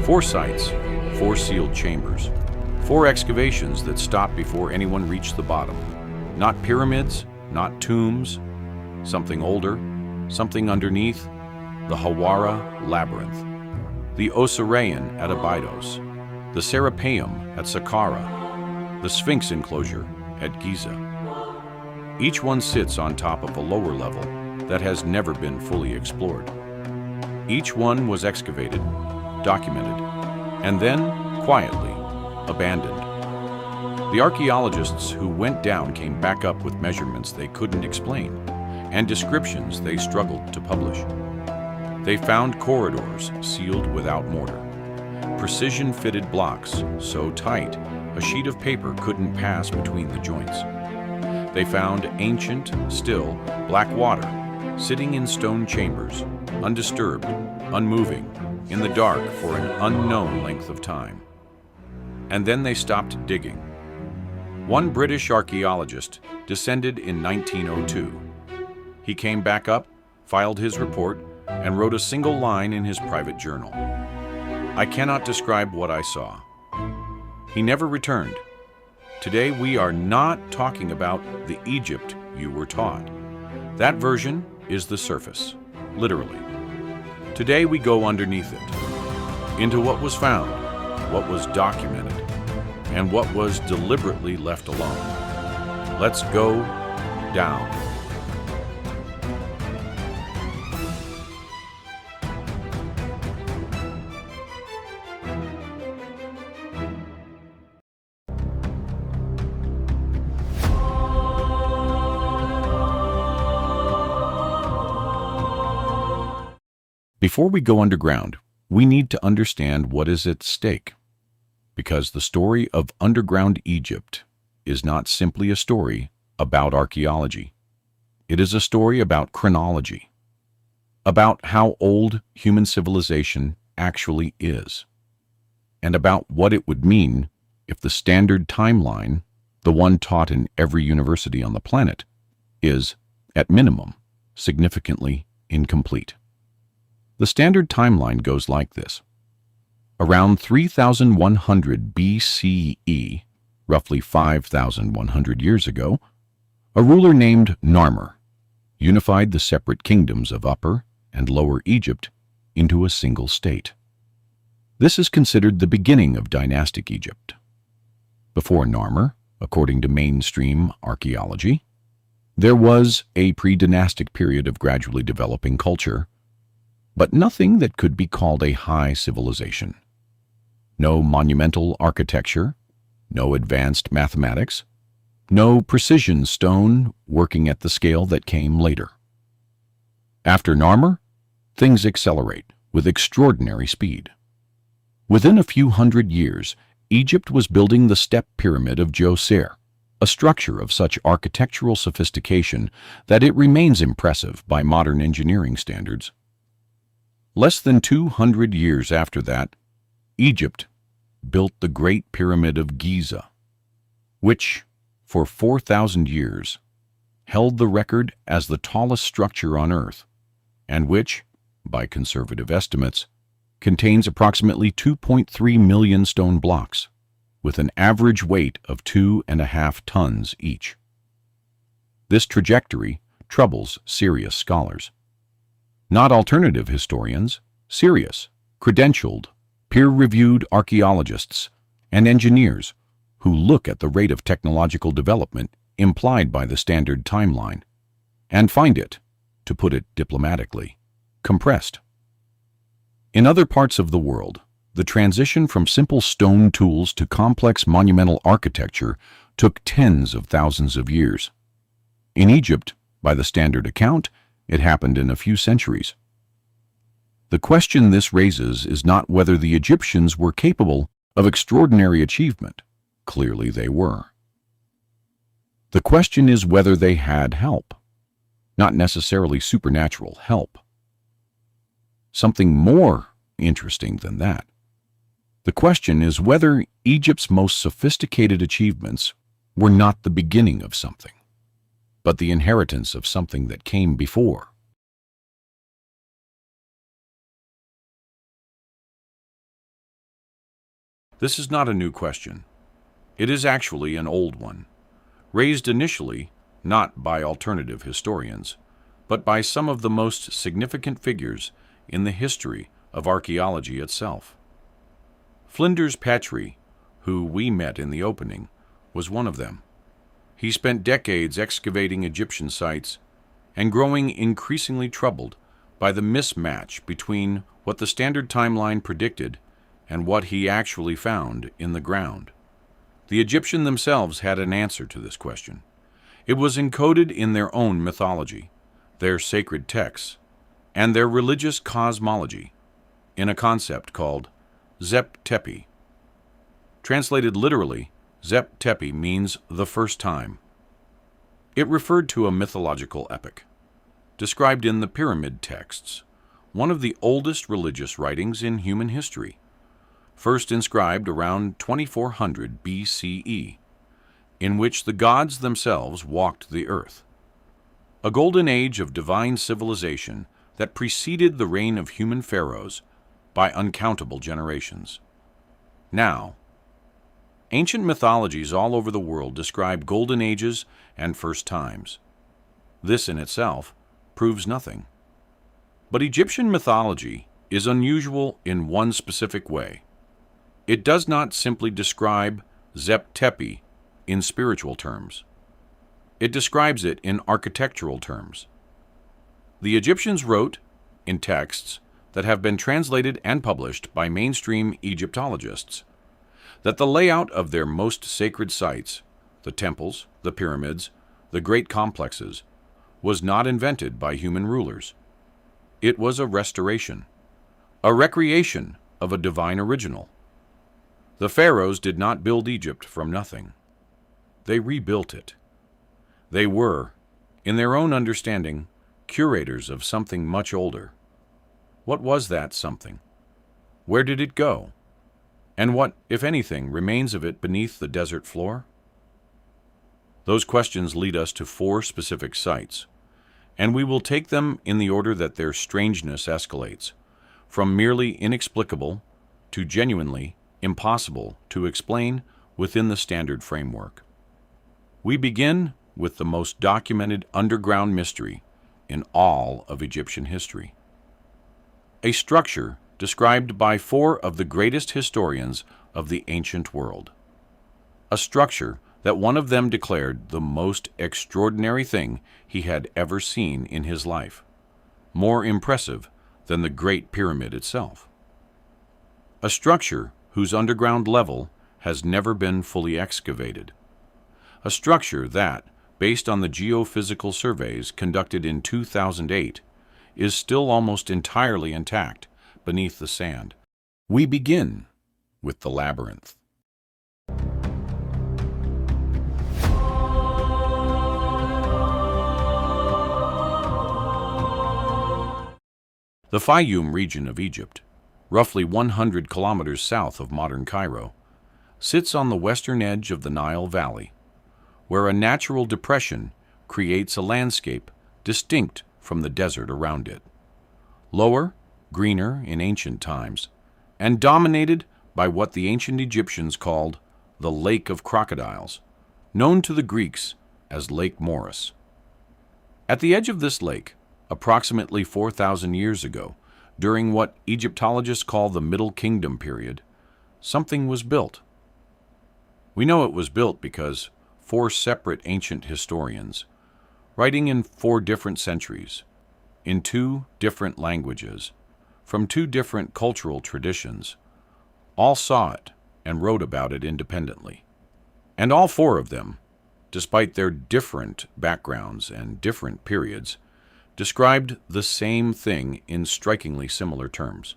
4 sites, 4 sealed chambers, 4 excavations that stopped before anyone reached the bottom. Not pyramids, not tombs, something older, something underneath, the Hawara Labyrinth, the Osireion at Abydos, the Serapeum at Saqqara, the Sphinx enclosure at Giza. Each one sits on top of a lower level that has never been fully explored. Each one was excavated, documented, and then, quietly, abandoned. The archaeologists who went down came back up with measurements they couldn't explain and descriptions they struggled to publish. They found corridors sealed without mortar, precision-fitted blocks so tight a sheet of paper couldn't pass between the joints. They found ancient, still, black water sitting in stone chambers, undisturbed, unmoving, in the dark for an unknown length of time. And then they stopped digging. One British archaeologist descended in 1902. He came back up, filed his report, and wrote a single line in his private journal. "I cannot describe what I saw." He never returned. Today we are not talking about the Egypt you were taught. That version is the surface, literally. Today we go underneath it, into what was found, what was documented, and what was deliberately left alone. Let's go down. Before we go underground, we need to understand what is at stake. Because the story of underground Egypt is not simply a story about archaeology. It is a story about chronology, about how old human civilization actually is, and about what it would mean if the standard timeline, the one taught in every university on the planet, is, at minimum, significantly incomplete. The standard timeline goes like this. Around 3100 BCE, roughly 5,100 years ago, a ruler named Narmer unified the separate kingdoms of Upper and Lower Egypt into a single state. This is considered the beginning of dynastic Egypt. Before Narmer, according to mainstream archaeology, there was a pre-dynastic period of gradually developing culture, but nothing that could be called a high civilization. No monumental architecture, no advanced mathematics, no precision stone working at the scale that came later. After Narmer, things accelerate with extraordinary speed. Within a few hundred years, Egypt was building the step pyramid of Djoser, a structure of such architectural sophistication that it remains impressive by modern engineering standards. Less than 200 years after that, Egypt built the Great Pyramid of Giza, which, for 4,000 years, held the record as the tallest structure on Earth, and which, by conservative estimates, contains approximately 2.3 million stone blocks, with an average weight of 2.5 tons each. This trajectory troubles serious scholars. Not alternative historians, serious, credentialed, peer-reviewed archaeologists and engineers who look at the rate of technological development implied by the standard timeline and find it, to put it diplomatically, compressed. In other parts of the world, the transition from simple stone tools to complex monumental architecture took tens of thousands of years. In Egypt, by the standard account, it happened in a few centuries. The question this raises is not whether the Egyptians were capable of extraordinary achievement. Clearly they were. The question is whether they had help, not necessarily supernatural help. Something more interesting than that. The question is whether Egypt's most sophisticated achievements were not the beginning of something, but the inheritance of something that came before. This is not a new question. It is actually an old one, raised initially not by alternative historians, but by some of the most significant figures in the history of archaeology itself. Flinders Petrie, who we met in the opening, was one of them. He spent decades excavating Egyptian sites and growing increasingly troubled by the mismatch between what the standard timeline predicted and what he actually found in the ground. The Egyptians themselves had an answer to this question. It was encoded in their own mythology, their sacred texts, and their religious cosmology in a concept called Tepi. Translated literally, Tepi means the first time. It referred to a mythological epic, described in the pyramid texts, one of the oldest religious writings in human history, first inscribed around 2400 BCE, in which the gods themselves walked the earth. A golden age of divine civilization that preceded the reign of human pharaohs by uncountable generations. Now, ancient mythologies all over the world describe golden ages and first times. This in itself proves nothing. But Egyptian mythology is unusual in one specific way. It does not simply describe Tepi in spiritual terms. It describes it in architectural terms. The Egyptians wrote, in texts that have been translated and published by mainstream Egyptologists, that the layout of their most sacred sites, the temples, the pyramids, the great complexes, was not invented by human rulers. It was a restoration, a recreation of a divine original. The pharaohs did not build Egypt from nothing. They rebuilt it. They were, in their own understanding, curators of something much older. What was that something? Where did it go? And what, if anything, remains of it beneath the desert floor? Those questions lead us to 4 specific sites, and we will take them in the order that their strangeness escalates, from merely inexplicable to genuinely impossible to explain within the standard framework. We begin with the most documented underground mystery in all of Egyptian history. A structure described by 4 of the greatest historians of the ancient world. A structure that one of them declared the most extraordinary thing he had ever seen in his life, more impressive than the Great Pyramid itself. A structure whose underground level has never been fully excavated. A structure that, based on the geophysical surveys conducted in 2008, is still almost entirely intact beneath the sand. We begin with the labyrinth. The Fayum region of Egypt, roughly 100 kilometers south of modern Cairo, sits on the western edge of the Nile Valley, where a natural depression creates a landscape distinct from the desert around it. Lower, greener in ancient times, and dominated by what the ancient Egyptians called the Lake of Crocodiles, known to the Greeks as Lake Moeris. At the edge of this lake, approximately 4,000 years ago, during what Egyptologists call the Middle Kingdom period, something was built. We know it was built because 4 separate ancient historians, writing in 4 different centuries, in 2 different languages, from 2 different cultural traditions, all saw it and wrote about it independently. And all 4 of them, despite their different backgrounds and different periods, described the same thing in strikingly similar terms.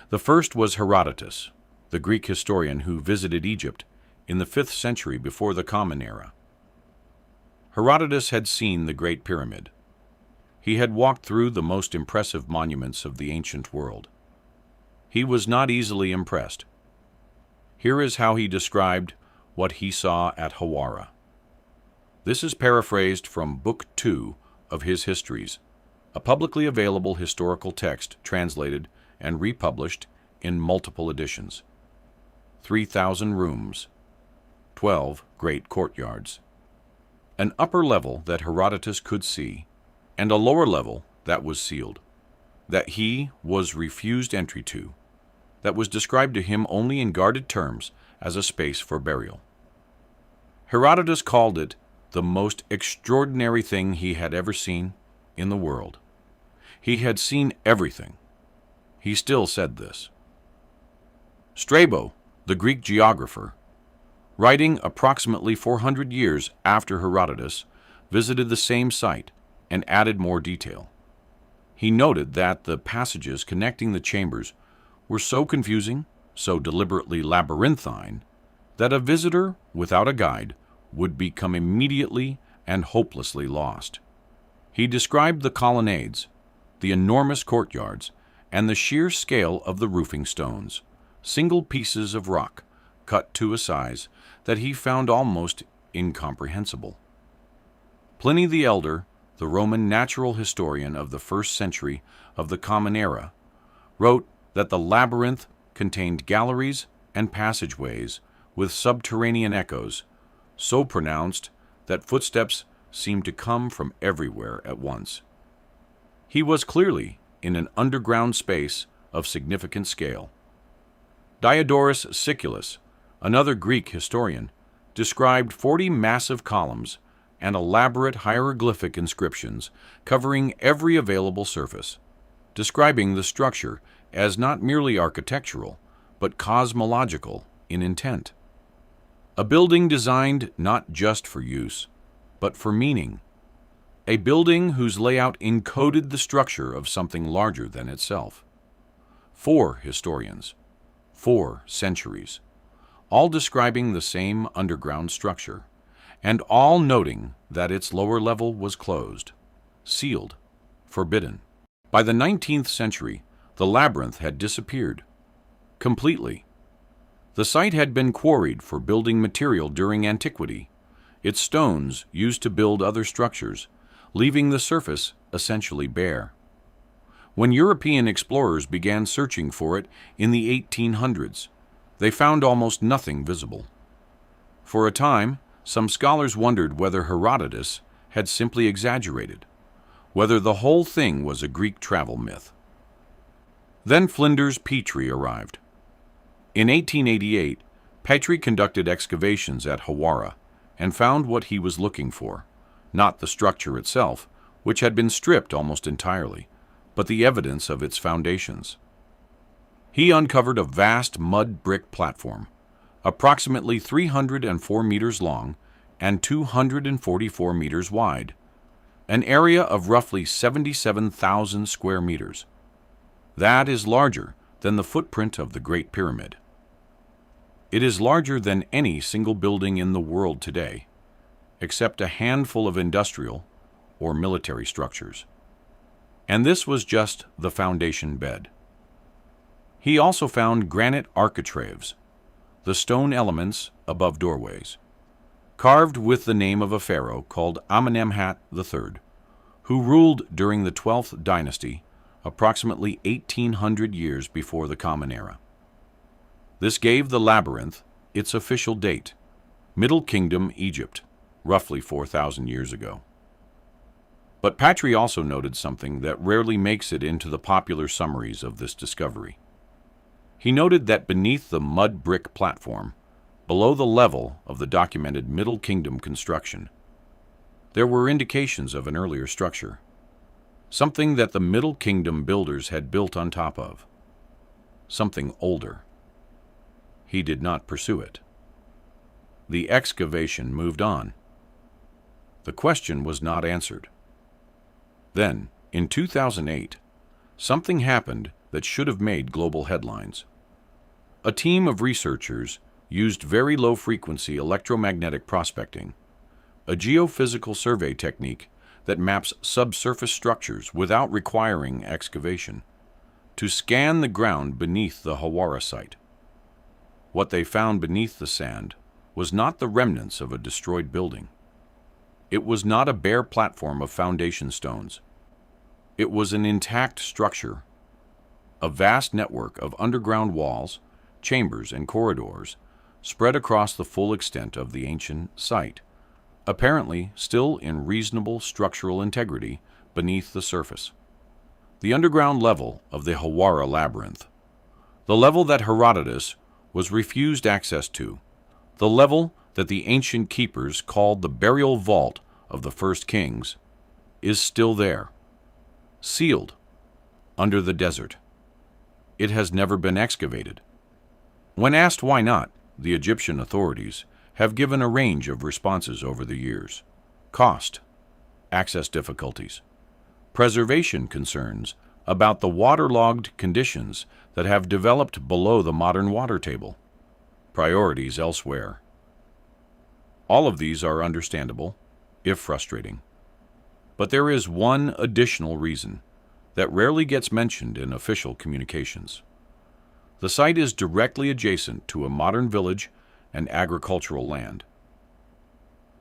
The first was Herodotus, the Greek historian who visited Egypt in the 5th century before the Common Era. Herodotus had seen the Great Pyramid. He had walked through the most impressive monuments of the ancient world. He was not easily impressed. Here is how he described what he saw at Hawara. This is paraphrased from Book 2 of his Histories, a publicly available historical text translated and republished in multiple editions. 3,000 rooms, 12 great courtyards, an upper level that Herodotus could see, and a lower level that was sealed, that he was refused entry to, that was described to him only in guarded terms as a space for burial. Herodotus called it the most extraordinary thing he had ever seen in the world. He had seen everything. He still said this. Strabo, the Greek geographer, writing approximately 400 years after Herodotus, visited the same site and added more detail. He noted that the passages connecting the chambers were so confusing, so deliberately labyrinthine, that a visitor without a guide would become immediately and hopelessly lost. He described the colonnades, the enormous courtyards, and the sheer scale of the roofing stones, single pieces of rock cut to a size that he found almost incomprehensible. Pliny the Elder, the Roman natural historian of the 1st century of the Common Era, wrote that the labyrinth contained galleries and passageways with subterranean echoes so pronounced that footsteps seemed to come from everywhere at once. He was clearly in an underground space of significant scale. Diodorus Siculus, another Greek historian, described 40 massive columns and elaborate hieroglyphic inscriptions covering every available surface, describing the structure as not merely architectural, but cosmological in intent. A building designed not just for use, but for meaning. A building whose layout encoded the structure of something larger than itself. 4 historians, 4 centuries, all describing the same underground structure, and all noting that its lower level was closed, sealed, forbidden. By the 19th century, the labyrinth had disappeared completely. The site had been quarried for building material during antiquity, its stones used to build other structures, leaving the surface essentially bare. When European explorers began searching for it in the 1800s, they found almost nothing visible. For a time, some scholars wondered whether Herodotus had simply exaggerated, whether the whole thing was a Greek travel myth. Then Flinders Petrie arrived. In 1888, Petrie conducted excavations at Hawara and found what he was looking for, not the structure itself, which had been stripped almost entirely, but the evidence of its foundations. He uncovered a vast mud brick platform, approximately 304 meters long and 244 meters wide, an area of roughly 77,000 square meters. That is larger than the footprint of the Great Pyramid. It is larger than any single building in the world today, except a handful of industrial or military structures. And this was just the foundation bed. He also found granite architraves, the stone elements above doorways, carved with the name of a pharaoh called Amenemhat III, who ruled during the 12th dynasty, approximately 1800 years before the Common Era. This gave the labyrinth its official date, Middle Kingdom, Egypt, roughly 4,000 years ago. But Petrie also noted something that rarely makes it into the popular summaries of this discovery. He noted that beneath the mud brick platform, below the level of the documented Middle Kingdom construction, there were indications of an earlier structure, something that the Middle Kingdom builders had built on top of, something older. He did not pursue it. The excavation moved on. The question was not answered. Then, in 2008, something happened that should have made global headlines. A team of researchers used very low-frequency electromagnetic prospecting, a geophysical survey technique that maps subsurface structures without requiring excavation, to scan the ground beneath the Hawara site. What they found beneath the sand was not the remnants of a destroyed building. It was not a bare platform of foundation stones. It was an intact structure, a vast network of underground walls, chambers, and corridors spread across the full extent of the ancient site, apparently still in reasonable structural integrity beneath the surface. The underground level of the Hawara Labyrinth, the level that Herodotus was refused access to, the level that the ancient keepers called the burial vault of the first kings, is still there, sealed under the desert. It has never been excavated. When asked why not, the Egyptian authorities have given a range of responses over the years: cost, access difficulties, preservation concerns about the waterlogged conditions that have developed below the modern water table, priorities elsewhere. All of these are understandable, if frustrating. But there is one additional reason that rarely gets mentioned in official communications. The site is directly adjacent to a modern village and agricultural land.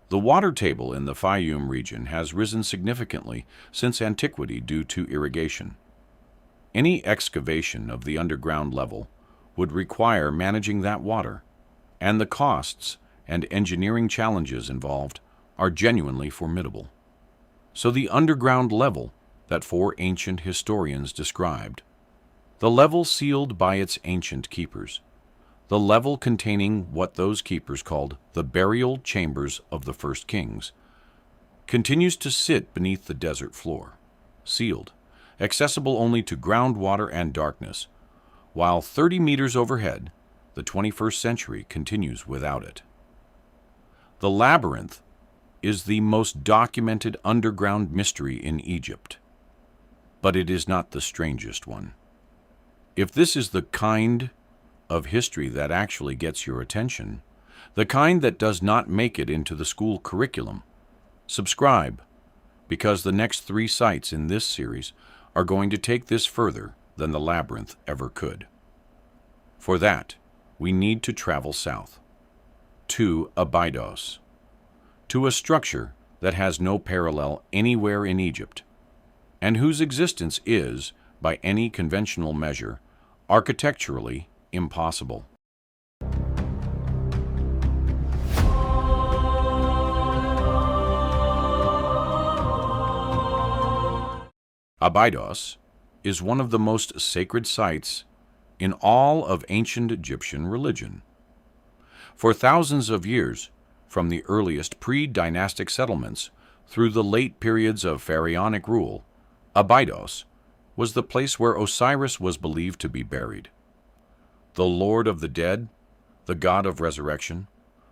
The water table in the Fayum region has risen significantly since antiquity due to irrigation. Any excavation of the underground level would require managing that water, and the costs and engineering challenges involved are genuinely formidable. So the underground level that four ancient historians described, the level sealed by its ancient keepers, the level containing what those keepers called the burial chambers of the first kings, continues to sit beneath the desert floor, sealed, accessible only to groundwater and darkness, while 30 meters overhead, the 21st century continues without it. The labyrinth is the most documented underground mystery in Egypt, but it is not the strangest one. If this is the kind of history that actually gets your attention, the kind that does not make it into the school curriculum, subscribe, because the next 3 sites in this series are going to take this further than the labyrinth ever could. For that, we need to travel south, to Abydos, to a structure that has no parallel anywhere in Egypt, and whose existence is, by any conventional measure, architecturally impossible. Abydos is one of the most sacred sites in all of ancient Egyptian religion. For thousands of years, from the earliest pre-dynastic settlements through the late periods of pharaonic rule, Abydos was the place where Osiris was believed to be buried. The Lord of the dead, the God of resurrection,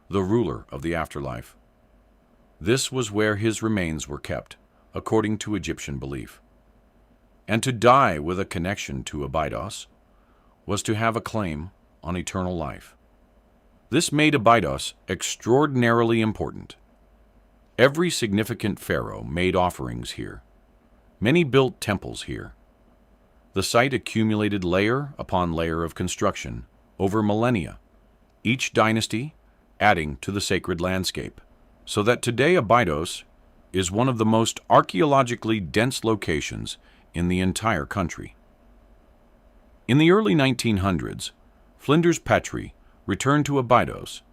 the ruler of the afterlife. This was where his remains were kept, according to Egyptian belief. And to die with a connection to Abydos was to have a claim on eternal life. This made Abydos extraordinarily important. Every significant pharaoh made offerings here. Many built temples here. The site accumulated layer upon layer of construction over millennia, each dynasty adding to the sacred landscape, so that today Abydos is one of the most archaeologically dense locations in the entire country. In the early 1900s, Flinders Petrie returned to Abydos,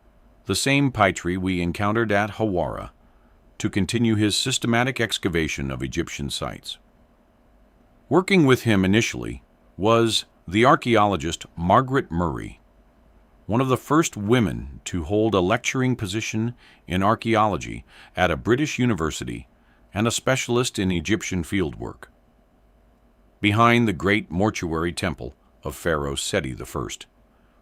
the same Petrie we encountered at Hawara, to continue his systematic excavation of Egyptian sites. Working with him initially was the archaeologist Margaret Murray, one of the first women to hold a lecturing position in archaeology at a British university and a specialist in Egyptian fieldwork. Behind the great mortuary temple of Pharaoh Seti I,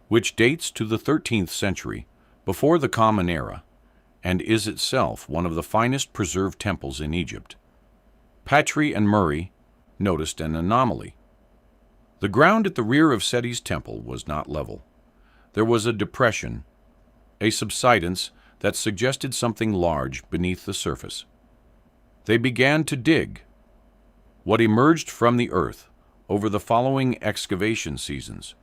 which dates to the 13th century before the Common Era and is itself one of the finest preserved temples in Egypt, Petrie and Murray noticed an anomaly. The ground at the rear of Seti's temple was not level. There was a depression, a subsidence that suggested something large beneath the surface. They began to dig. What emerged from the earth over the following excavation seasons,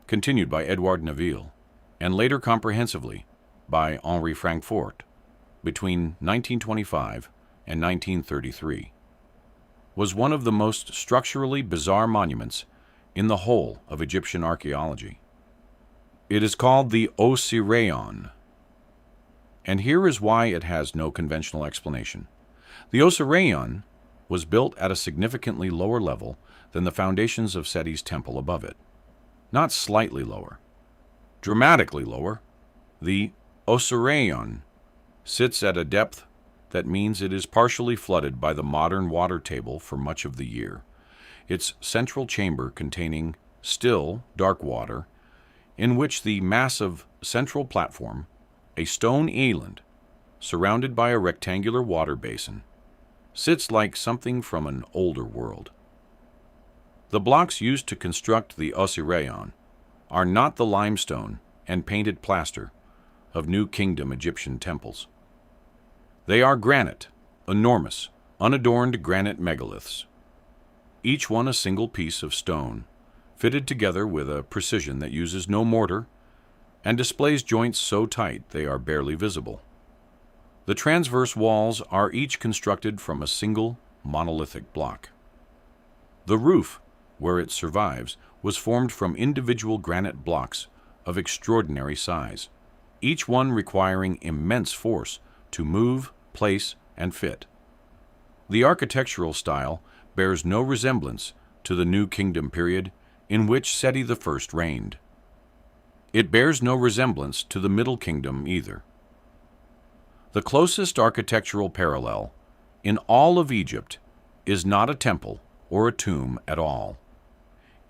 continued by Edouard Neville, and later comprehensively by Henri Frankfort between 1925 and 1933, was one of the most structurally bizarre monuments in the whole of Egyptian archaeology. It is called the Osireion, and here is why it has no conventional explanation. The Osireion was built at a significantly lower level than the foundations of Seti's temple above it. Not slightly lower, dramatically lower. The Osireion sits at a depth that means it is partially flooded by the modern water table for much of the year. Its central chamber containing still, dark water, in which the massive central platform, a stone island surrounded by a rectangular water basin, sits like something from an older world. The blocks used to construct the Osireion are not the limestone and painted plaster of New Kingdom Egyptian temples. They are granite, enormous, unadorned granite megaliths, each one a single piece of stone, fitted together with a precision that uses no mortar and displays joints so tight they are barely visible. The transverse walls are each constructed from a single monolithic block. The roof, where it survives, was formed from individual granite blocks of extraordinary size, each one requiring immense force to move, place, and fit. The architectural style bears no resemblance to the New Kingdom period in which Seti I reigned. It bears no resemblance to the Middle Kingdom either. The closest architectural parallel in all of Egypt is not a temple or a tomb at all.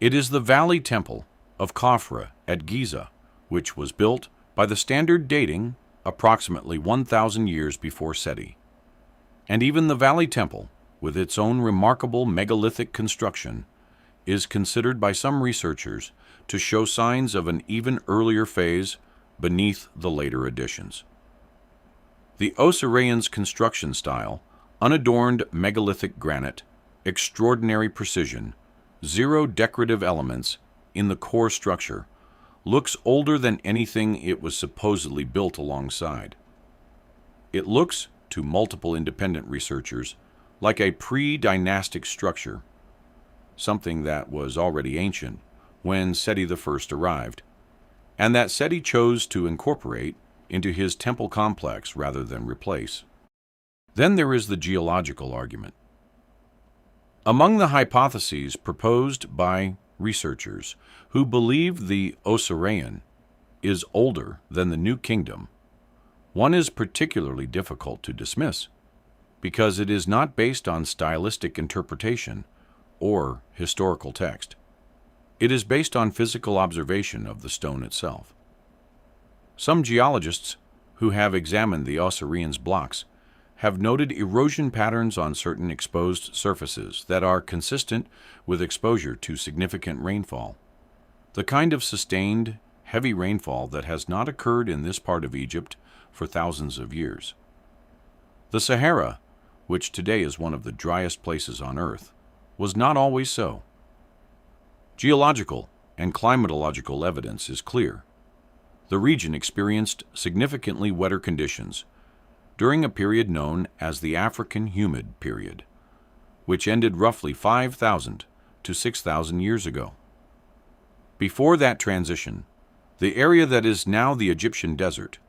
It is the Valley Temple of Khafra at Giza, which was built by the standard dating approximately 1,000 years before Seti. And even the Valley Temple, with its own remarkable megalithic construction, is considered by some researchers to show signs of an even earlier phase beneath the later additions. The Osireion's construction style, unadorned megalithic granite, extraordinary precision, zero decorative elements in the core structure, looks older than anything it was supposedly built alongside. It looks, to multiple independent researchers, like a pre-dynastic structure, something that was already ancient when Seti I arrived, and that Seti chose to incorporate into his temple complex rather than replace. Then there is the geological argument. Among the hypotheses proposed by researchers who believe the Osireion is older than the New Kingdom, one is particularly difficult to dismiss because it is not based on stylistic interpretation or historical text. It is based on physical observation of the stone itself. Some geologists who have examined the Osireion's blocks have noted erosion patterns on certain exposed surfaces that are consistent with exposure to significant rainfall, the kind of sustained, heavy rainfall that has not occurred in this part of Egypt for thousands of years. The Sahara, which today is one of the driest places on Earth, was not always so. Geological and climatological evidence is clear. The region experienced significantly wetter conditions during a period known as the African Humid Period, which ended roughly 5,000 to 6,000 years ago. Before that transition, the area that is now the Egyptian desert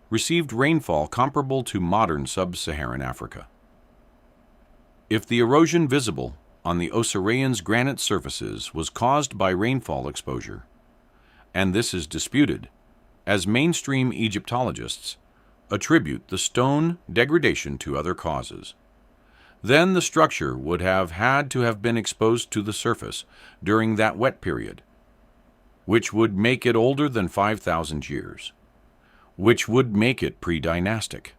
received rainfall comparable to modern sub-Saharan Africa. If the erosion visible on the Osireion's granite surfaces was caused by rainfall exposure, and this is disputed, as mainstream Egyptologists attribute the stone degradation to other causes, then the structure would have had to have been exposed to the surface during that wet period, which would make it older than 5,000 years, which would make it pre-dynastic,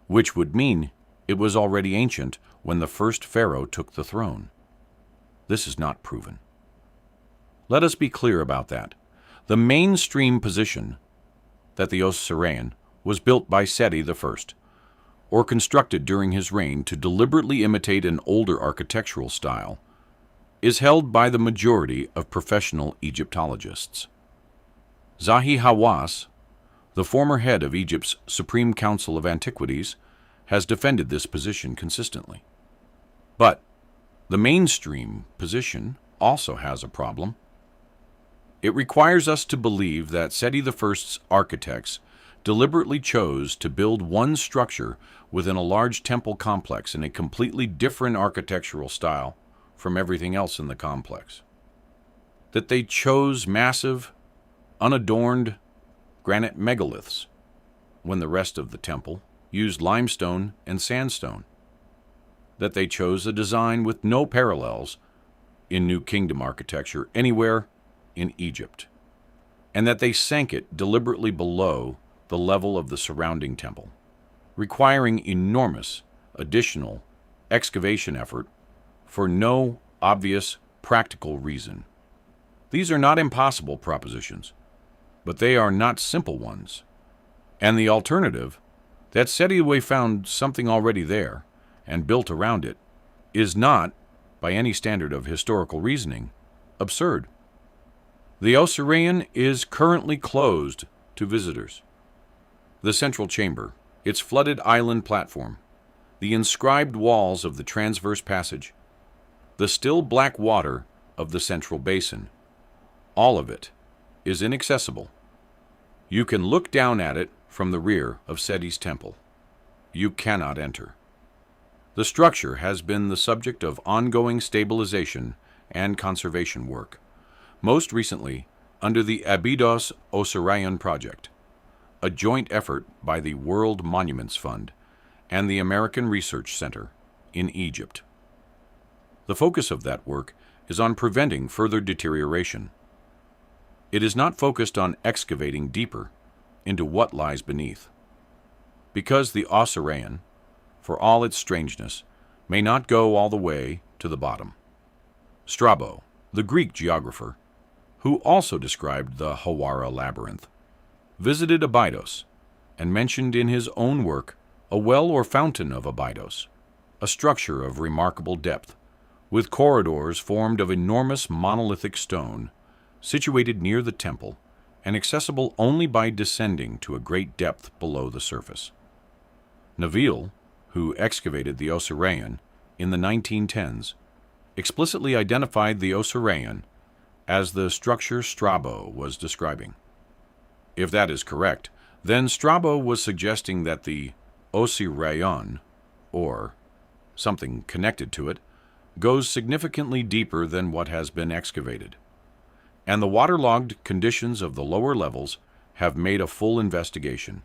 which would mean it was already ancient when the first pharaoh took the throne. This is not proven. Let us be clear about that. The mainstream position that the Osireion was built by Seti I, or constructed during his reign to deliberately imitate an older architectural style, is held by the majority of professional Egyptologists. Zahi Hawass, the former head of Egypt's Supreme Council of Antiquities, has defended this position consistently. But the mainstream position also has a problem. It requires us to believe that Seti I's architects deliberately chose to build one structure within a large temple complex in a completely different architectural style from everything else in the complex. That they chose massive, unadorned granite megaliths when the rest of the temple used limestone and sandstone. That they chose a design with no parallels in New Kingdom architecture anywhere in Egypt, and that they sank it deliberately below the level of the surrounding temple, requiring enormous additional excavation effort for no obvious practical reason. These are not impossible propositions, but they are not simple ones. And the alternative, that Seti I found something already there and built around it, is not, by any standard of historical reasoning, absurd. The Osireion is currently closed to visitors. The central chamber, its flooded island platform, the inscribed walls of the transverse passage, the still black water of the central basin, all of it is inaccessible. You can look down at it from the rear of Seti's temple. You cannot enter. The structure has been the subject of ongoing stabilization and conservation work, most recently under the Abydos Osireion project, a joint effort by the World Monuments Fund and the American Research Center in Egypt. The focus of that work is on preventing further deterioration. It is not focused on excavating deeper into what lies beneath. Because the Osireion, for all its strangeness, may not go all the way to the bottom. Strabo, the Greek geographer, who also described the Hawara Labyrinth, visited Abydos and mentioned in his own work a well or fountain of Abydos, a structure of remarkable depth, with corridors formed of enormous monolithic stone, situated near the temple and accessible only by descending to a great depth below the surface. Neville, who excavated the Osireion in the 1910s, explicitly identified the Osireion as the structure Strabo was describing. If that is correct, then Strabo was suggesting that the Osireion, or something connected to it, goes significantly deeper than what has been excavated, and the waterlogged conditions of the lower levels have made a full investigation,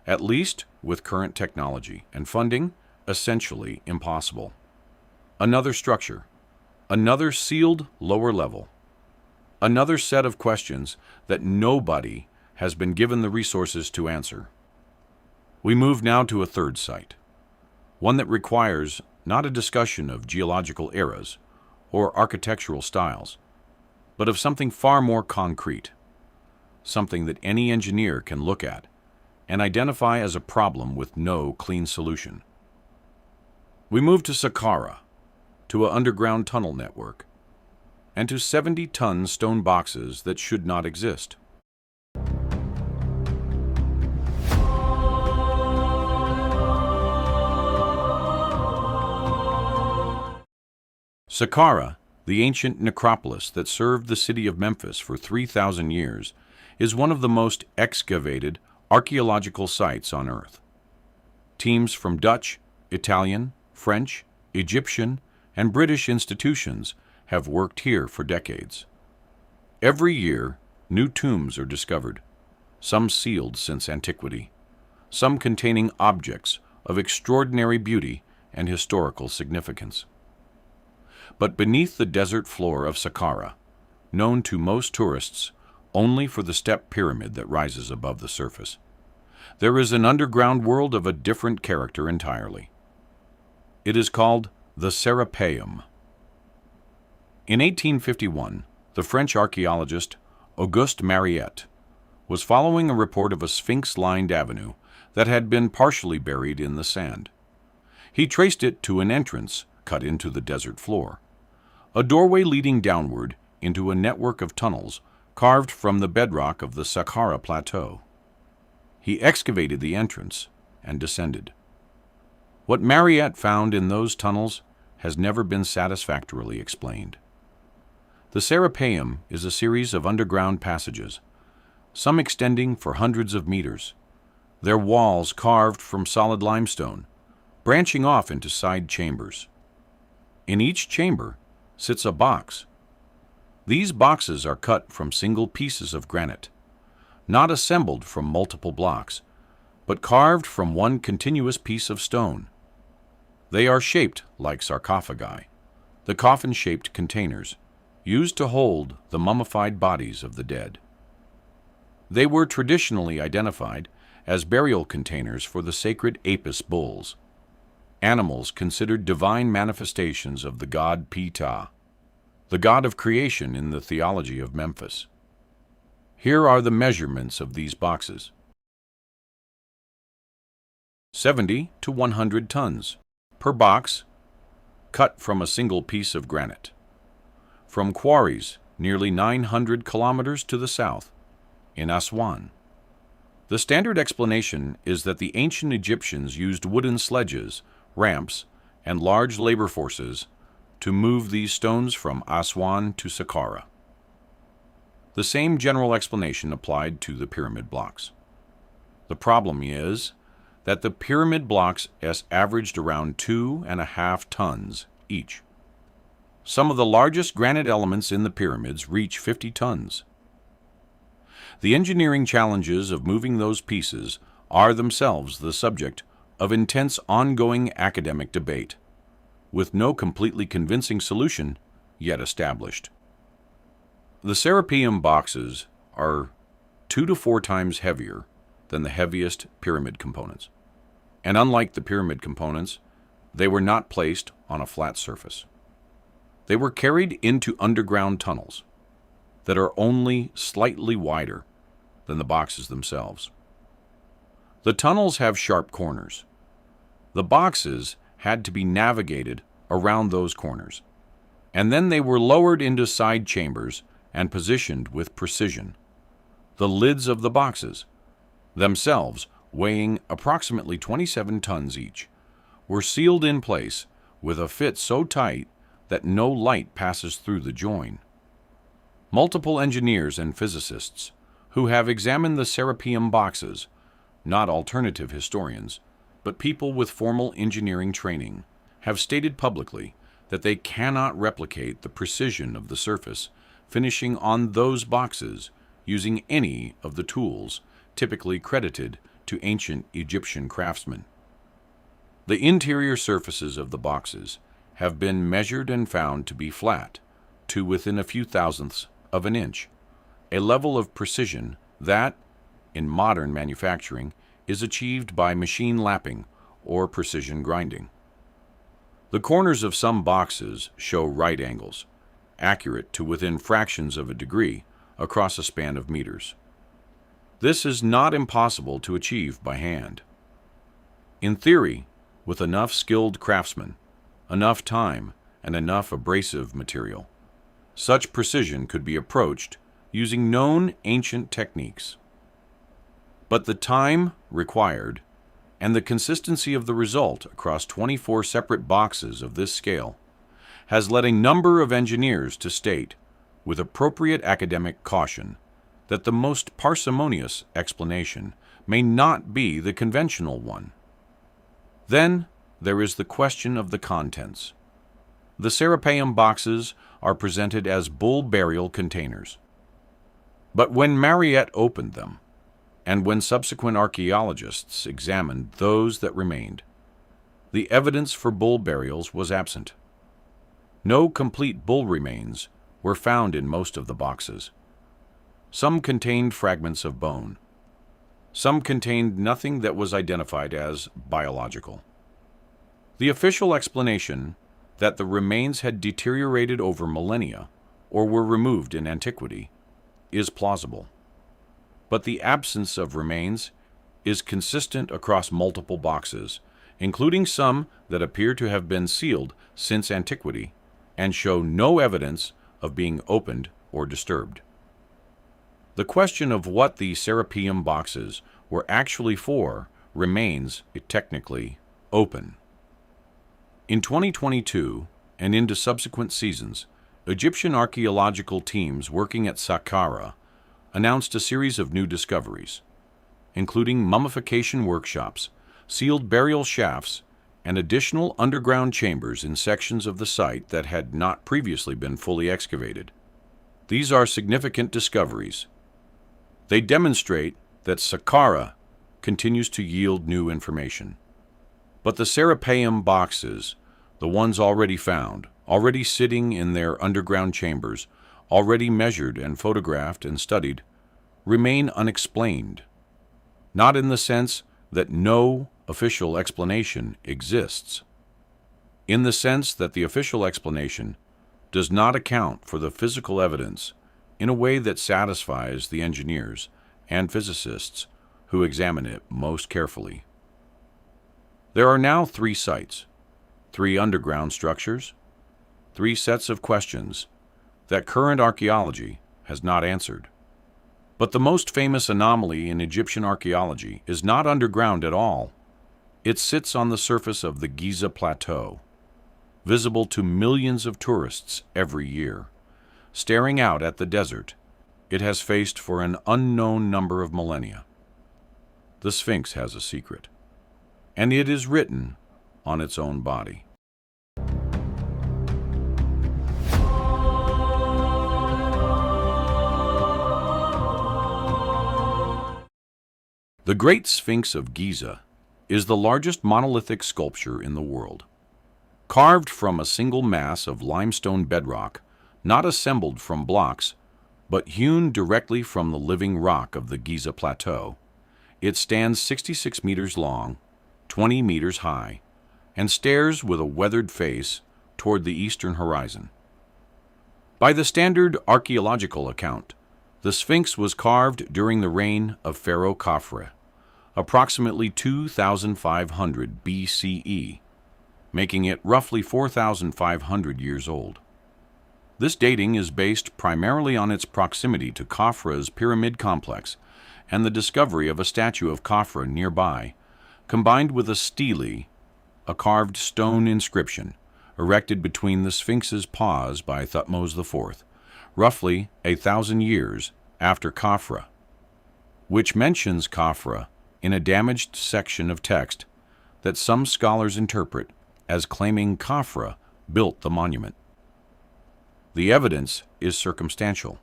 at least with current technology and funding, essentially impossible. Another structure, another sealed lower level, another set of questions that nobody has been given the resources to answer. We move now to a third site, one that requires not a discussion of geological eras or architectural styles, but of something far more concrete, something that any engineer can look at and identify as a problem with no clean solution. We move to Saqqara, to an underground tunnel network, and to 70-ton stone boxes that should not exist. Saqqara, the ancient necropolis that served the city of Memphis for 3,000 years, is one of the most excavated archaeological sites on Earth. Teams from Dutch, Italian, French, Egyptian, and British institutions have worked here for decades. Every year, new tombs are discovered, some sealed since antiquity, some containing objects of extraordinary beauty and historical significance. But beneath the desert floor of Saqqara, known to most tourists only for the step pyramid that rises above the surface, there is an underground world of a different character entirely. It is called the Serapeum. In 1851, the French archaeologist Auguste Mariette was following a report of a sphinx-lined avenue that had been partially buried in the sand. He traced it to an entrance cut into the desert floor, a doorway leading downward into a network of tunnels carved from the bedrock of the Saqqara Plateau. He excavated the entrance and descended. What Mariette found in those tunnels has never been satisfactorily explained. The Serapeum is a series of underground passages, some extending for hundreds of meters, their walls carved from solid limestone, branching off into side chambers. In each chamber sits a box. These boxes are cut from single pieces of granite, not assembled from multiple blocks, but carved from one continuous piece of stone. They are shaped like sarcophagi, the coffin-shaped containers used to hold the mummified bodies of the dead. They were traditionally identified as burial containers for the sacred Apis bulls, animals considered divine manifestations of the god Ptah, the god of creation in the theology of Memphis. Here are the measurements of these boxes. 70 to 100 tons per box, cut from a single piece of granite. From quarries nearly 900 kilometers to the south, in Aswan. The standard explanation is that the ancient Egyptians used wooden sledges, ramps, and large labor forces to move these stones from Aswan to Saqqara. The same general explanation applied to the pyramid blocks. The problem is that the pyramid blocks averaged around 2.5 tons each. Some of the largest granite elements in the pyramids reach 50 tons. The engineering challenges of moving those pieces are themselves the subject of intense ongoing academic debate, with no completely convincing solution yet established. The Serapeum boxes are 2 to 4 times heavier than the heaviest pyramid components, and unlike the pyramid components, they were not placed on a flat surface. They were carried into underground tunnels that are only slightly wider than the boxes themselves. The tunnels have sharp corners. The boxes had to be navigated around those corners, and then they were lowered into side chambers and positioned with precision. The lids of the boxes, themselves weighing approximately 27 tons each, were sealed in place with a fit so tight that no light passes through the join. Multiple engineers and physicists who have examined the Serapeum boxes, not alternative historians, but people with formal engineering training, have stated publicly that they cannot replicate the precision of the surface finishing on those boxes using any of the tools typically credited to ancient Egyptian craftsmen. The interior surfaces of the boxes have been measured and found to be flat to within a few thousandths of an inch, a level of precision that, in modern manufacturing, is achieved by machine lapping or precision grinding. The corners of some boxes show right angles, accurate to within fractions of a degree across a span of meters. This is not impossible to achieve by hand. In theory, with enough skilled craftsmen, enough time, and enough abrasive material, such precision could be approached using known ancient techniques. But the time required and the consistency of the result across 24 separate boxes of this scale has led a number of engineers to state, with appropriate academic caution, that the most parsimonious explanation may not be the conventional one. Then there is the question of the contents. The Serapeum boxes are presented as bull burial containers. But when Mariette opened them, and when subsequent archaeologists examined those that remained, the evidence for bull burials was absent. No complete bull remains were found in most of the boxes. Some contained fragments of bone. Some contained nothing that was identified as biological. The official explanation that the remains had deteriorated over millennia or were removed in antiquity is plausible. But the absence of remains is consistent across multiple boxes, including some that appear to have been sealed since antiquity and show no evidence of being opened or disturbed. The question of what the Serapeum boxes were actually for remains technically open. In 2022 and into subsequent seasons, Egyptian archaeological teams working at Saqqara announced a series of new discoveries, including mummification workshops, sealed burial shafts, and additional underground chambers in sections of the site that had not previously been fully excavated. These are significant discoveries. They demonstrate that Saqqara continues to yield new information. But the Serapeum boxes, the ones already found, already sitting in their underground chambers, already measured and photographed and studied, remain unexplained. Not in the sense that no official explanation exists. In the sense that the official explanation does not account for the physical evidence in a way that satisfies the engineers and physicists who examine it most carefully. There are now 3 sites, 3 underground structures, 3 sets of questions that current archaeology has not answered. But the most famous anomaly in Egyptian archaeology is not underground at all. It sits on the surface of the Giza Plateau, visible to millions of tourists every year. Staring out at the desert it has faced for an unknown number of millennia. The Sphinx has a secret, and it is written on its own body. The Great Sphinx of Giza is the largest monolithic sculpture in the world. Carved from a single mass of limestone bedrock, not assembled from blocks, but hewn directly from the living rock of the Giza Plateau, it stands 66 meters long, 20 meters high, and stares with a weathered face toward the eastern horizon. By the standard archaeological account, the Sphinx was carved during the reign of Pharaoh Khafre, approximately 2500 BCE, making it roughly 4,500 years old. This dating is based primarily on its proximity to Khafre's pyramid complex and the discovery of a statue of Khafre nearby, combined with a stele, a carved stone inscription, erected between the Sphinx's paws by Thutmose IV, roughly 1,000 years after Khafre, which mentions Khafre in a damaged section of text that some scholars interpret as claiming Khafre built the monument. The evidence is circumstantial.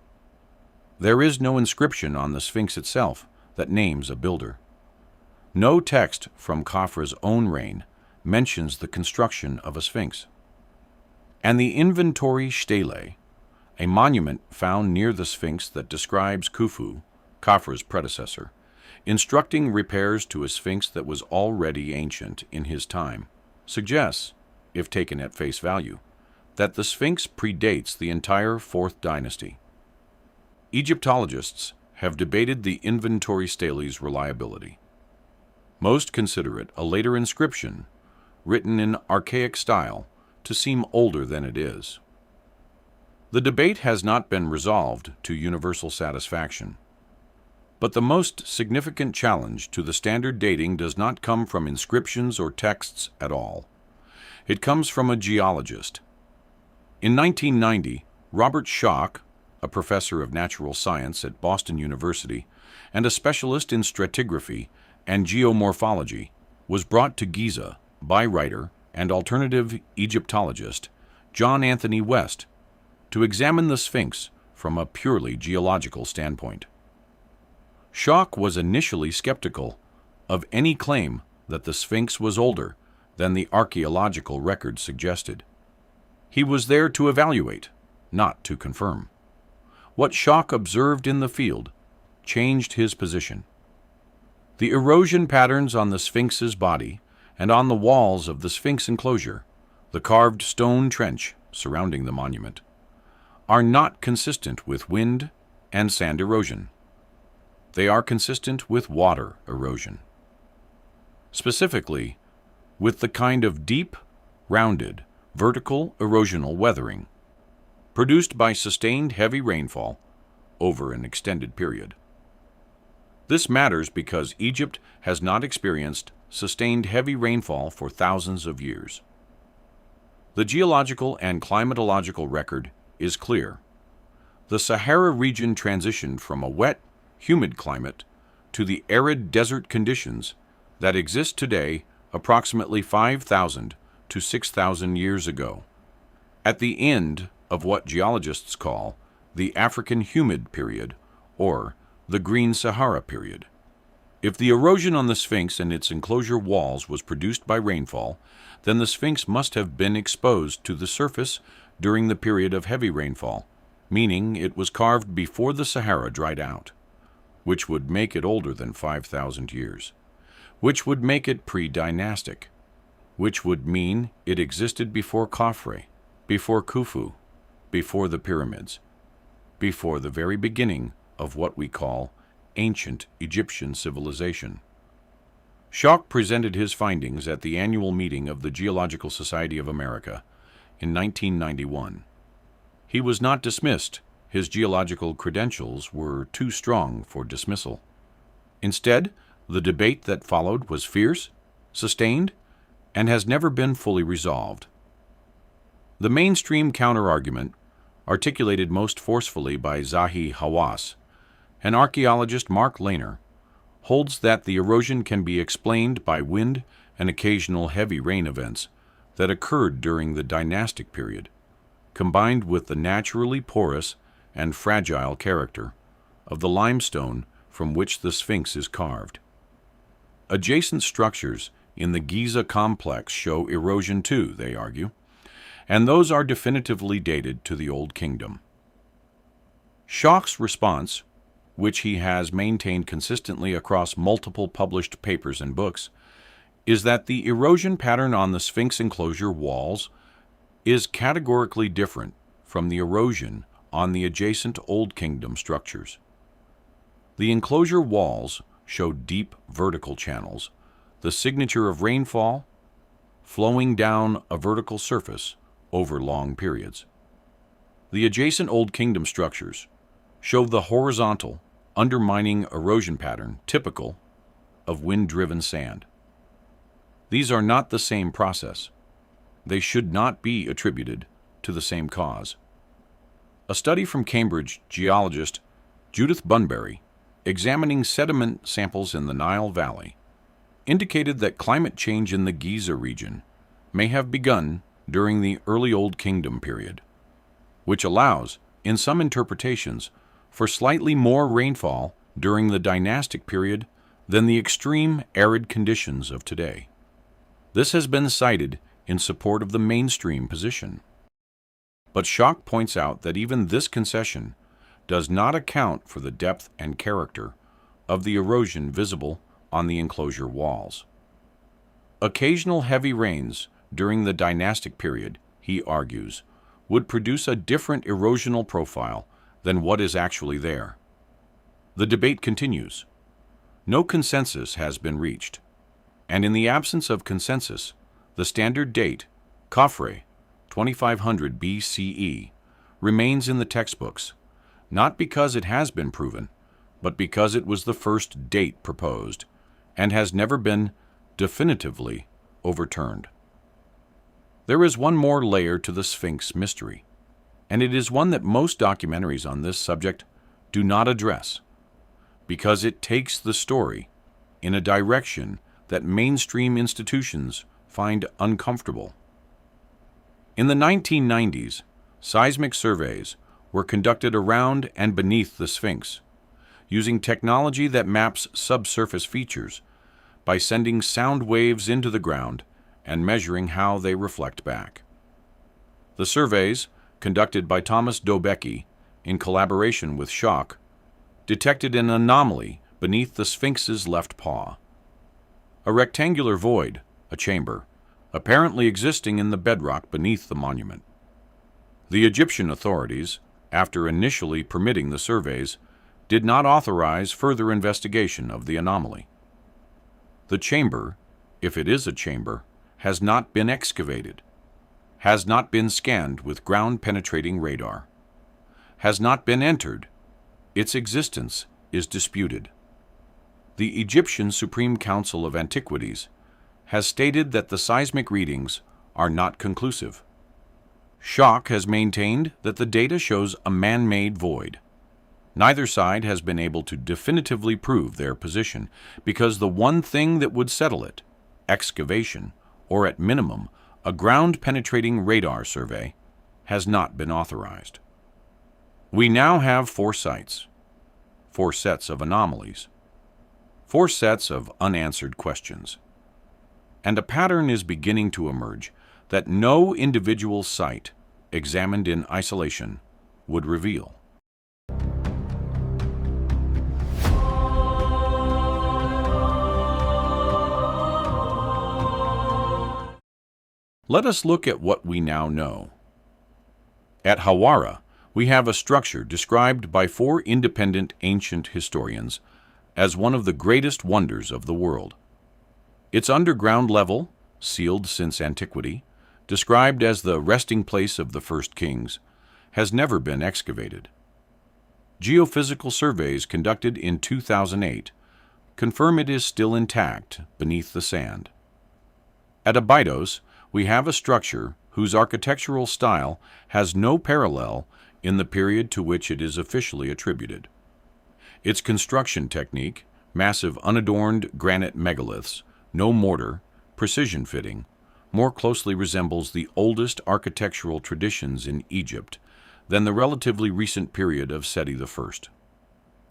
There is no inscription on the Sphinx itself that names a builder. No text from Khafre's own reign mentions the construction of a Sphinx. And the inventory stele, a monument found near the Sphinx that describes Khufu, Khafre's predecessor, instructing repairs to a Sphinx that was already ancient in his time, suggests, if taken at face value, that the Sphinx predates the entire 4th dynasty. Egyptologists have debated the inventory stele's reliability. Most consider it a later inscription, written in archaic style, to seem older than it is. The debate has not been resolved to universal satisfaction. But the most significant challenge to the standard dating does not come from inscriptions or texts at all. It comes from a geologist. In 1990, Robert Schoch, a professor of natural science at Boston University and a specialist in stratigraphy and geomorphology, was brought to Giza by writer and alternative Egyptologist John Anthony West to examine the Sphinx from a purely geological standpoint. Schoch was initially skeptical of any claim that the Sphinx was older than the archaeological record suggested. He was there to evaluate, not to confirm. What Schoch observed in the field changed his position. The erosion patterns on the Sphinx's body and on the walls of the Sphinx enclosure, the carved stone trench surrounding the monument, are not consistent with wind and sand erosion. They are consistent with water erosion. Specifically, with the kind of deep, rounded, vertical erosional weathering produced by sustained heavy rainfall over an extended period. This matters because Egypt has not experienced sustained heavy rainfall for thousands of years. The geological and climatological record is clear. The Sahara region transitioned from a wet, humid climate to the arid desert conditions that exist today approximately 5,000 to 6,000 years ago, at the end of what geologists call the African humid period, or the Green Sahara period. If the erosion on the Sphinx and its enclosure walls was produced by rainfall, then the Sphinx must have been exposed to the surface during the period of heavy rainfall, meaning it was carved before the Sahara dried out, which would make it older than 5,000 years, which would make it pre-dynastic, which would mean it existed before Khafre, before Khufu, before the pyramids, before the very beginning of what we call ancient Egyptian civilization. Schoch presented his findings at the annual meeting of the Geological Society of America in 1991. He was not dismissed. His geological credentials were too strong for dismissal. Instead, the debate that followed was fierce, sustained, and has never been fully resolved. The mainstream counterargument, articulated most forcefully by Zahi Hawass and archaeologist Mark Lehner, holds that the erosion can be explained by wind and occasional heavy rain events that occurred during the dynastic period, combined with the naturally porous and fragile character of the limestone from which the Sphinx is carved. Adjacent structures in the Giza complex show erosion too, they argue, and those are definitively dated to the Old Kingdom. Schoch's response, which he has maintained consistently across multiple published papers and books, is that the erosion pattern on the Sphinx enclosure walls is categorically different from the erosion on the adjacent Old Kingdom structures. The enclosure walls show deep vertical channels, the signature of rainfall flowing down a vertical surface over long periods. The adjacent Old Kingdom structures show the horizontal, undermining erosion pattern typical of wind-driven sand. These are not the same process. They should not be attributed to the same cause. A study from Cambridge geologist Judith Bunbury, examining sediment samples in the Nile Valley, indicated that climate change in the Giza region may have begun during the early Old Kingdom period, which allows, in some interpretations, for slightly more rainfall during the dynastic period than the extreme arid conditions of today. This has been cited in support of the mainstream position. But Schoch points out that even this concession does not account for the depth and character of the erosion visible on the enclosure walls. Occasional heavy rains during the dynastic period, he argues, would produce a different erosional profile than what is actually there. The debate continues. No consensus has been reached, and in the absence of consensus, the standard date, Khafre, 2500 BCE, remains in the textbooks, not because it has been proven, but because it was the first date proposed and has never been definitively overturned. There is one more layer to the Sphinx mystery, and it is one that most documentaries on this subject do not address, because it takes the story in a direction that mainstream institutions find uncomfortable. In the 1990s, seismic surveys were conducted around and beneath the Sphinx, using technology that maps subsurface features by sending sound waves into the ground and measuring how they reflect back. The surveys, conducted by Thomas Dobecki in collaboration with Schoch, detected an anomaly beneath the Sphinx's left paw. A rectangular void, a chamber, apparently existing in the bedrock beneath the monument. The Egyptian authorities, after initially permitting the surveys, did not authorize further investigation of the anomaly. The chamber, if it is a chamber, has not been excavated, has not been scanned with ground-penetrating radar, has not been entered. Its existence is disputed. The Egyptian Supreme Council of Antiquities has stated that the seismic readings are not conclusive. Shock has maintained that the data shows a man-made void. Neither side has been able to definitively prove their position because the one thing that would settle it, excavation, or at minimum, a ground-penetrating radar survey, has not been authorized. We now have 4 sites, 4 sets of anomalies, 4 sets of unanswered questions, and a pattern is beginning to emerge that no individual site, examined in isolation, would reveal. Let us look at what we now know. At Hawara, we have a structure described by 4 independent ancient historians as one of the greatest wonders of the world. Its underground level, sealed since antiquity, described as the resting place of the first kings, has never been excavated. Geophysical surveys conducted in 2008 confirm it is still intact beneath the sand. At Abydos, we have a structure whose architectural style has no parallel in the period to which it is officially attributed. Its construction technique, massive unadorned granite megaliths, no mortar, precision fitting, more closely resembles the oldest architectural traditions in Egypt than the relatively recent period of Seti I.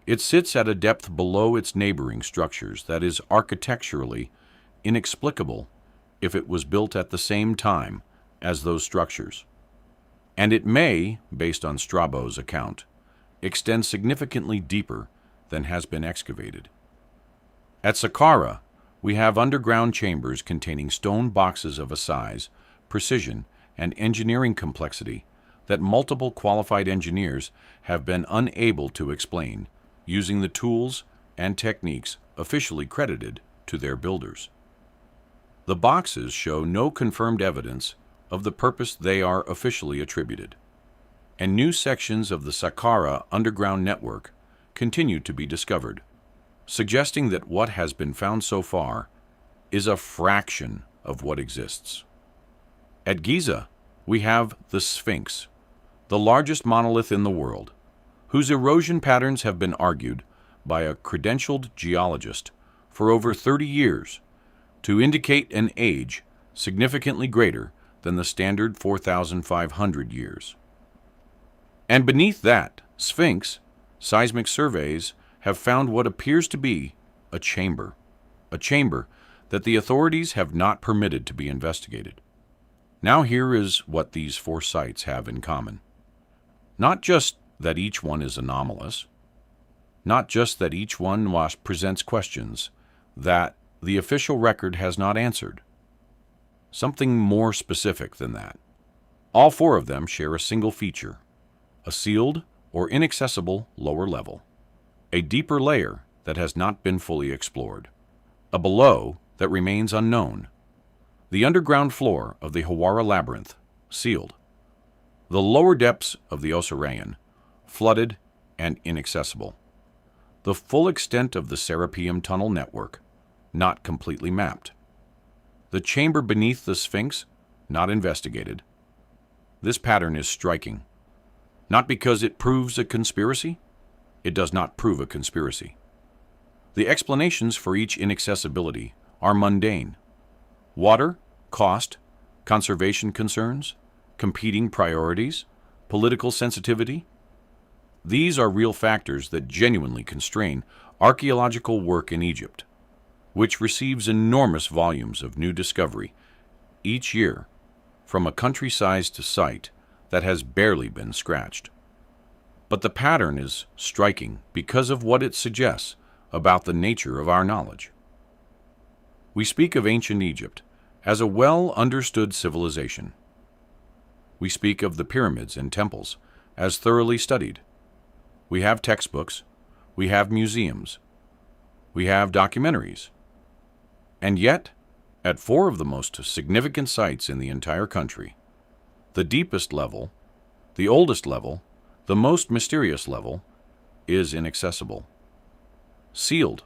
It sits at a depth below its neighboring structures that is architecturally inexplicable if it was built at the same time as those structures. And it may, based on Strabo's account, extend significantly deeper than has been excavated. At Saqqara, we have underground chambers containing stone boxes of a size, precision, and engineering complexity that multiple qualified engineers have been unable to explain using the tools and techniques officially credited to their builders. The boxes show no confirmed evidence of the purpose they are officially attributed, and new sections of the Saqqara underground network continue to be discovered, suggesting that what has been found so far is a fraction of what exists. At Giza, we have the Sphinx, the largest monolith in the world, whose erosion patterns have been argued by a credentialed geologist for over 30 years to indicate an age significantly greater than the standard 4,500 years. And beneath that Sphinx, seismic surveys have found what appears to be a chamber that the authorities have not permitted to be investigated. Now here is what these 4 sites have in common. Not just that each one is anomalous, not just that each one presents questions that the official record has not answered. Something more specific than that. All 4 of them share a single feature, a sealed or inaccessible lower level, a deeper layer that has not been fully explored, a below that remains unknown, the underground floor of the Hawara Labyrinth, sealed, the lower depths of the Osireion, flooded and inaccessible, the full extent of the Serapeum tunnel network, not completely mapped, the chamber beneath the Sphinx, not investigated. This pattern is striking, not because it proves a conspiracy. It does not prove a conspiracy. The explanations for each inaccessibility are mundane. Water, cost, conservation concerns, competing priorities, political sensitivity. These are real factors that genuinely constrain archaeological work in Egypt, which receives enormous volumes of new discovery each year from a country-sized site that has barely been scratched. But the pattern is striking because of what it suggests about the nature of our knowledge. We speak of ancient Egypt as a well-understood civilization. We speak of the pyramids and temples as thoroughly studied. We have textbooks, we have museums, we have documentaries. And yet, at 4 of the most significant sites in the entire country, the deepest level, the oldest level, the most mysterious level, is inaccessible. Sealed,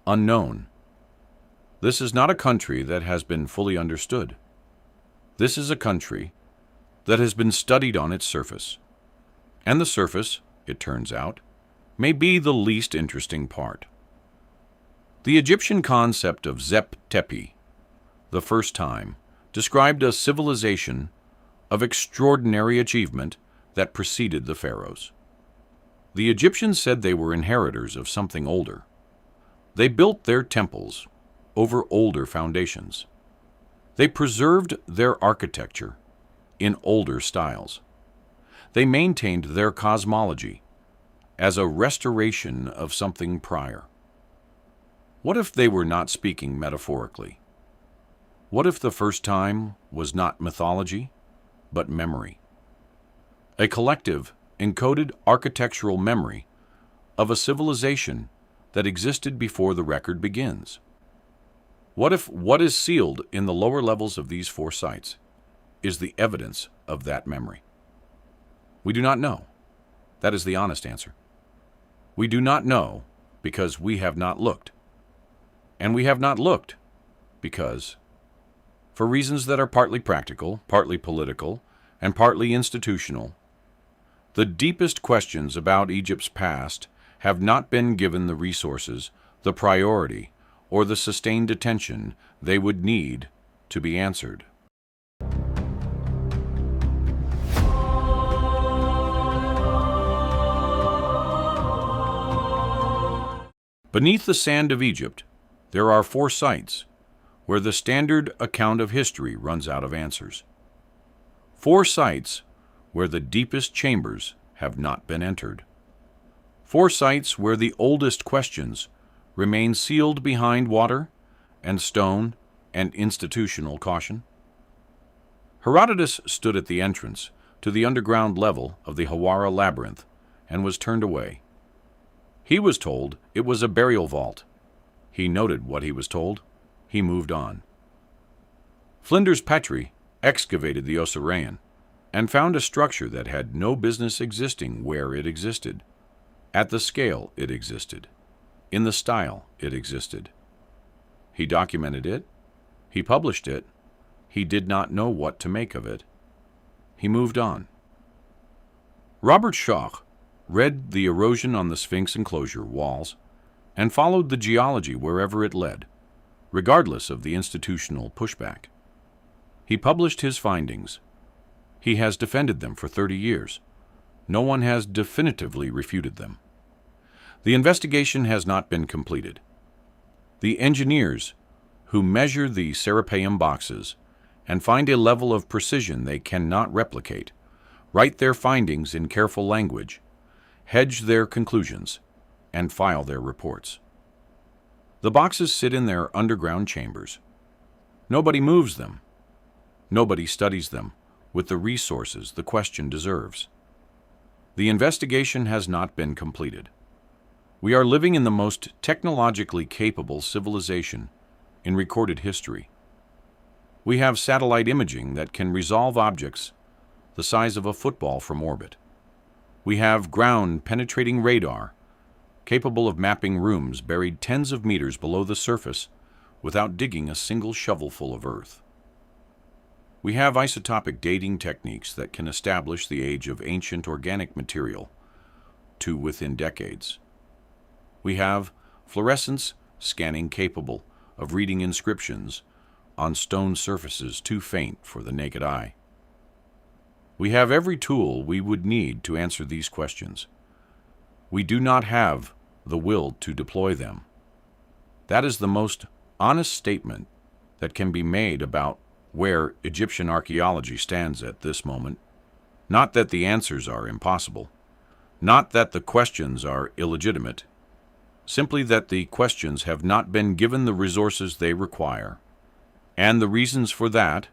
unknown. This is not a country that has been fully understood. This is a country that has been studied on its surface. And the surface, it turns out, may be the least interesting part. The Egyptian concept of Tepi, the first time, described a civilization of extraordinary achievement that preceded the pharaohs. The Egyptians said they were inheritors of something older. They built their temples over older foundations. They preserved their architecture in older styles. They maintained their cosmology as a restoration of something prior. What if they were not speaking metaphorically? What if the first time was not mythology, but memory? A collective, encoded architectural memory of a civilization that existed before the record begins. What if what is sealed in the lower levels of these 4 sites is the evidence of that memory? We do not know. That is the honest answer. We do not know because we have not looked. And we have not looked because, for reasons that are partly practical, partly political, and partly institutional, the deepest questions about Egypt's past have not been given the resources, the priority, or the sustained attention they would need to be answered. Beneath the sand of Egypt, there are 4 sites where the standard account of history runs out of answers. 4 sites where the deepest chambers have not been entered. 4 sites where the oldest questions remain sealed behind water and stone and institutional caution. Herodotus stood at the entrance to the underground level of the Hawara Labyrinth and was turned away. He was told it was a burial vault. He noted what he was told. He moved on. Flinders Petrie excavated the Osireion and found a structure that had no business existing where it existed, at the scale it existed, in the style it existed. He documented it. He published it. He did not know what to make of it. He moved on. Robert Schoch read the erosion on the Sphinx enclosure walls and followed the geology wherever it led, regardless of the institutional pushback. He published his findings. He has defended them for 30 years. No one has definitively refuted them. The investigation has not been completed. The engineers who measure the Serapeum boxes and find a level of precision they cannot replicate write their findings in careful language, hedge their conclusions, and file their reports. The boxes sit in their underground chambers. Nobody moves them. Nobody studies them with the resources the question deserves. The investigation has not been completed. We are living in the most technologically capable civilization in recorded history. We have satellite imaging that can resolve objects the size of a football from orbit. We have ground-penetrating radar capable of mapping rooms buried tens of meters below the surface without digging a single shovelful of earth. We have isotopic dating techniques that can establish the age of ancient organic material to within decades. We have fluorescence scanning capable of reading inscriptions on stone surfaces too faint for the naked eye. We have every tool we would need to answer these questions. We do not have the will to deploy them. That is the most honest statement that can be made about where Egyptian archaeology stands at this moment. Not that the answers are impossible, not that the questions are illegitimate, simply that the questions have not been given the resources they require. And the reasons for that,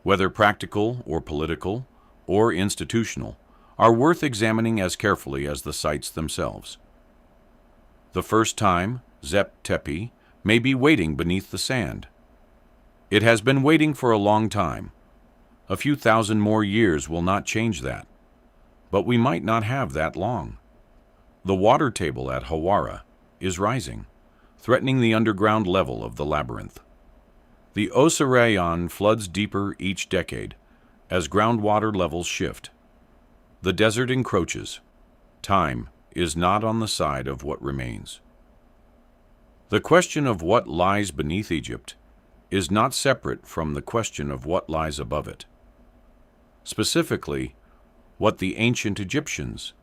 whether practical or political or institutional, are worth examining as carefully as the sites themselves. The first time, Tepi may be waiting beneath the sand. It has been waiting for a long time. A few thousand more years will not change that. But we might not have that long. The water table at Hawara is rising, threatening the underground level of the labyrinth. The Osireion floods deeper each decade, As groundwater levels shift, the desert encroaches. Time is not on the side of what remains. The question of what lies beneath Egypt is not separate from the question of what lies above it. Specifically, what the ancient Egyptians,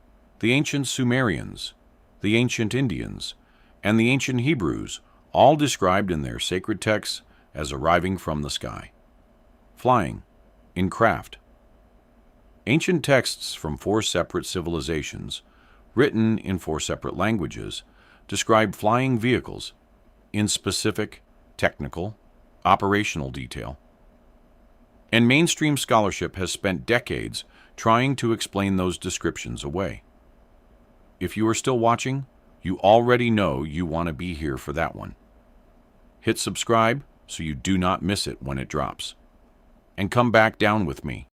the ancient Sumerians, the ancient Indians, and the ancient Hebrews all described in their sacred texts as arriving from the sky, flying, in craft. Ancient texts from 4 separate civilizations, written in 4 separate languages, describe flying vehicles in specific, technical, operational detail. And mainstream scholarship has spent decades trying to explain those descriptions away. If you are still watching, you already know you want to be here for that one. Hit subscribe so you do not miss it when it drops. And come back down with me